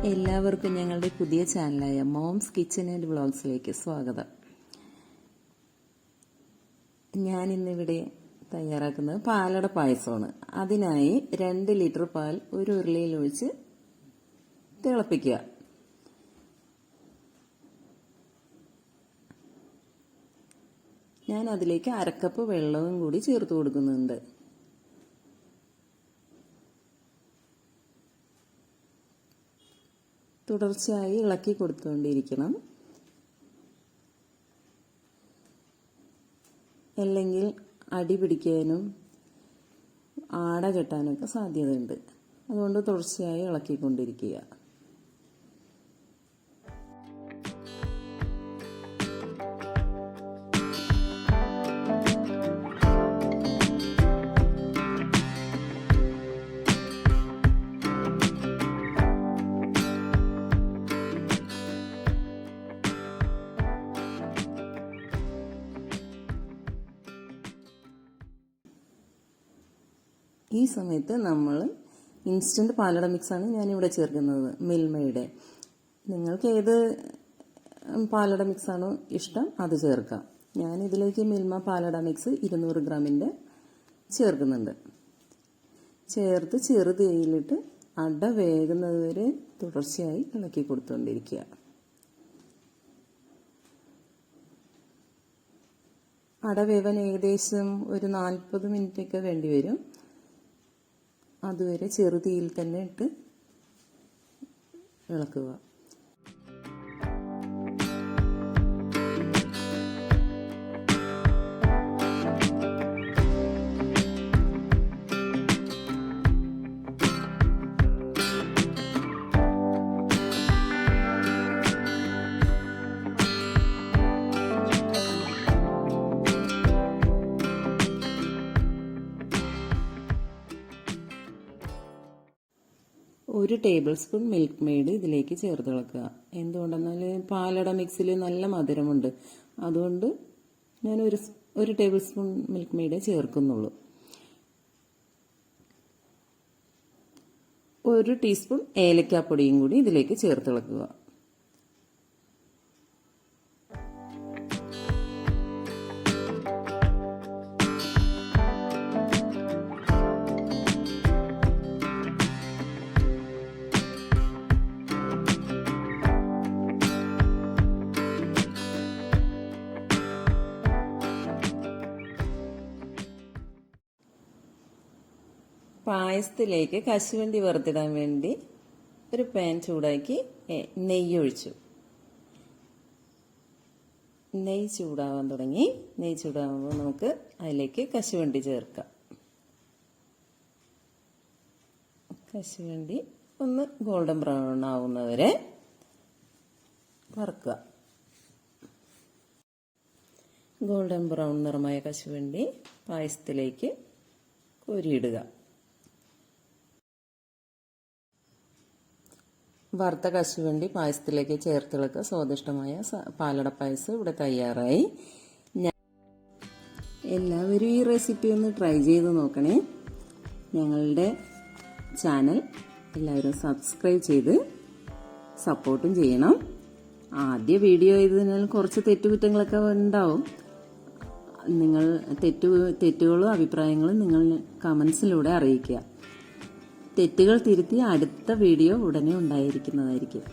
എല്ലാവർക്കും ഞങ്ങളുടെ പുതിയ ചാനലായ മോംസ് കിച്ചൺ ആൻഡ് വ്ളോഗ്സിലേക്ക് സ്വാഗതം. ഞാനിന്നിവിടെ തയ്യാറാക്കുന്നത് പാലട പായസമാണ്. അതിനായി 2 ലിറ്റർ പാൽ ഒരു ഉരുളിയിൽ ഒഴിച്ച് തിളപ്പിക്കുക. ഞാൻ അതിലേക്ക് 1/2 കപ്പ് വെള്ളവും കൂടി ചേർത്ത് കൊടുക്കുന്നുണ്ട്. തുടർച്ചയായി ഇളക്കി കൊടുത്തുകൊണ്ടിരിക്കണം, അല്ലെങ്കിൽ അടി പിടിക്കാനും ആട കെട്ടാനൊക്കെ സാധ്യതയുണ്ട്. അതുകൊണ്ട് തുടർച്ചയായി ഇളക്കിക്കൊണ്ടിരിക്കുക. ഈ സമയത്ത് നമ്മൾ ഇൻസ്റ്റൻറ്റ് പാലട മിക്സാണ് ഞാനിവിടെ ചേർക്കുന്നത്, മിൽമയുടെ. നിങ്ങൾക്ക് ഏത് പാലട മിക്സാണോ ഇഷ്ടം അത് ചേർക്കാം. ഞാനിതിലേക്ക് മിൽമ പാലട മിക്സ് 200 ഗ്രാമിൻ്റെ ചേർക്കുന്നുണ്ട്. ചേർത്ത് ചെറുതീയിലിട്ട് അട വേകുന്നത് വരെ തുടർച്ചയായി ഇളക്കി കൊടുത്തുകൊണ്ടിരിക്കുക. അട വേവാൻ ഏകദേശം ഒരു 40 മിനിറ്റൊക്കെ വേണ്ടി വരും. അതുവരെ ചെറുതീയിൽ തന്നെ ഇട്ട് ഇളക്കുക. ഒരു ടേബിൾ സ്പൂൺ മിൽക്ക് മെയ്ഡ് ഇതിലേക്ക് ചേർത്ത് ഇളക്കുക. എന്തുകൊണ്ടെന്നാൽ പാലട മിക്സിൽ നല്ല മധുരമുണ്ട്. അതുകൊണ്ട് ഞാൻ ഒരു ടേബിൾ സ്പൂൺ മിൽക്ക് മെയ്ഡേ ചേർക്കുന്നുള്ളൂ. 1 ടീസ്പൂൺ ഏലക്കാപ്പൊടിയും കൂടി ഇതിലേക്ക് ചേർത്ത് ഇളക്കുക. പായസത്തിലേക്ക് കശുവണ്ടി വറുത്തിടാൻ വേണ്ടി ഒരു പാൻ ചൂടാക്കി നെയ്യ് ഒഴിച്ചു. നെയ്യ് ചൂടാവാൻ തുടങ്ങി. നെയ്യ് ചൂടാകുമ്പോൾ നമുക്ക് അതിലേക്ക് കശുവണ്ടി ചേർക്കാം. കശുവണ്ടി ഒന്ന് ഗോൾഡൻ ബ്രൗൺ ആവുന്നവരെ വറുക്കുക. ഗോൾഡൻ ബ്രൗൺ നിറമായ കശുവണ്ടി പായസത്തിലേക്ക് കോരിയിടുക. വറുത്ത കശുവണ്ടി പായസത്തിലേക്ക് ചേർത്തിളക്കുക. സ്വാദിഷ്ടമായ പാലട പായസം ഇവിടെ തയ്യാറായി. എല്ലാവരും ഈ റെസിപ്പി ഒന്ന് ട്രൈ ചെയ്ത് നോക്കണേ. ഞങ്ങളുടെ ചാനൽ എല്ലാവരും സബ്സ്ക്രൈബ് ചെയ്ത് സപ്പോർട്ടും ചെയ്യണം. ആദ്യ വീഡിയോ ചെയ്തതിനാൽ കുറച്ച് തെറ്റുകുറ്റങ്ങളൊക്കെ ഉണ്ടാവും. നിങ്ങൾ തെറ്റുകളും അഭിപ്രായങ്ങളും നിങ്ങൾ കമൻസിലൂടെ അറിയിക്കുക. തെറ്റുകൾ തിരുത്തി അടുത്ത വീഡിയോ ഉടനെ ഉണ്ടായിരിക്കുന്നതായിരിക്കും.